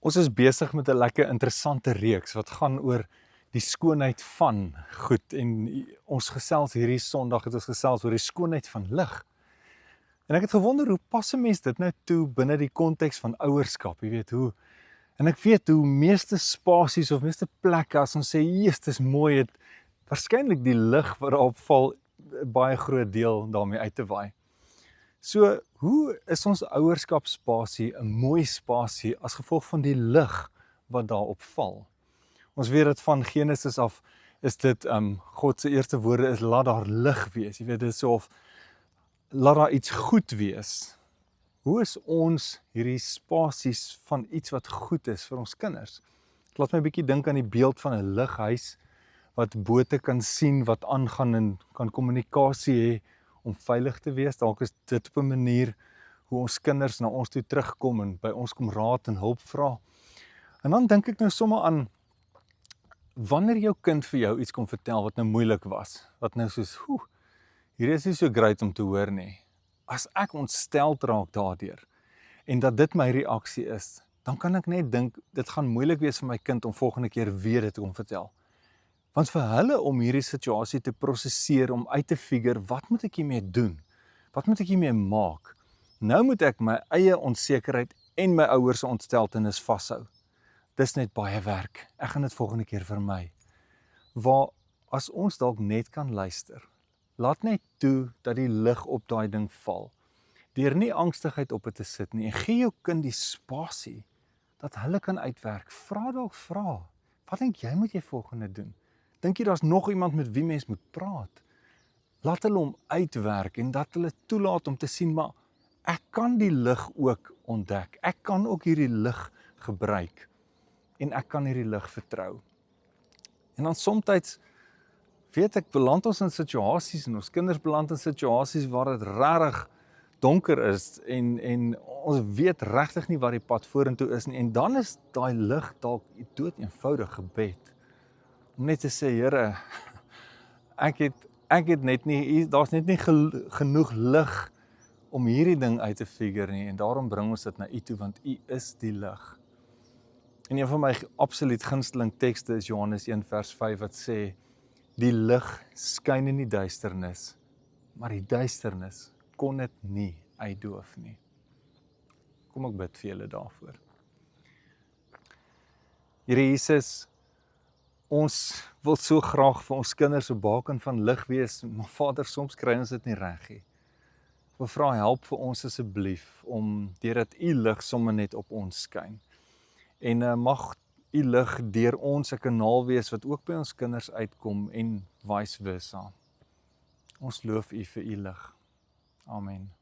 Ons is besig met 'n lekker interessante reeks wat gaan oor die skoonheid van goed en ons gesels hierdie Sondag het ons gesels oor die skoonheid van lig. En ek het gewonder hoe pas 'n mens dit nou toe binne die konteks van ouerskap, jy weet hoe. En ek weet hoe meeste spasies of meeste plekke as ons sê Jesus dis mooi het waarskynlik die lig wat daarop val 'n baie groot deel daarmee uit te waai. So, hoe is ons ouerskapspasie 'n mooi spasie as gevolg van die lig wat daarop val? Ons weet dit van Genesis af is dit God se eerste woorde is laat daar lig wees. Jy weet dit is so of laat daar iets goed wees. Hoe is ons hierdie spasies van iets wat goed is vir ons kinders? Laat my 'n bietjie dink aan die beeld van 'n lighuis wat bote kan sien wat aangaan en kan kommunikasie hê om veilig te wees. Dalk is dit op 'n manier hoe ons kinders na ons toe terugkom en by ons kom raad en hulp vra. En dan dink ek nou sommer aan wanneer jou kind vir jou iets kom vertel wat nou moeilik was, wat nou soos, hier is nie so great om te hoor nie. As ek ontsteld raak daardeur en dat dit my reaksie is, dan kan ek net dink, dit gaan moeilik wees vir my kind om volgende keer weer dit te kom vertel. Want vir hulle om hierdie situasie te prosesseer, om uit te figure, wat moet ek hiermee doen? Wat moet ek hiermee maak? Nou moet ek my eie onsekerheid en my ouers se ontsteltenis vashou. Dis net baie werk. Ek gaan dit volgende keer vermy. Waar as ons dalk net kan luister, laat net toe dat die lig op daai ding val. Deur nie angstigheid op dit te sit nie en gee jou kind die spasie dat hulle kan uitwerk. Vra dalk vra. Wat dink jy moet jy volgende doen? Dink jy daar's nog iemand met wie mens moet praat? Laat hulle hom uitwerk en dat hulle toelaat om te sien, maar ek kan die lig ook ontdek. Ek kan ook hierdie lig gebruik en ek kan hierdie lig vertrou. En dan soms weet ek, beland ons in situasies en ons kinders beland in situasies waar dit regtig donker is en ons weet regtig nie wat die pad vorentoe is nie en dan is daai lig dalk dood eenvoudig gebed. Om net te sê, Here, ek het net nie, daar's net nie genoeg lig om hierdie ding uit te figure nie en daarom bring ons dit na U toe want U is die lig. En een van my absoluut gunsteling tekste is Johannes 1 vers 5 wat sê, die lig skyn in die duisternis, maar die duisternis kon dit nie uitdoof nie. Kom ek bid vir julle daarvoor. Here Jesus, ons wil so graag vir ons kinders 'n baken van lig wees, maar Vader, soms kry ons dit nie reg nie. Ek vra help vir ons asseblief om deurdat U lig sommer net op ons skyn. En mag U lig deur ons 'n kanaal wees wat ook by ons kinders uitkom en vice versa. Ons loof U vir U lig. Amen.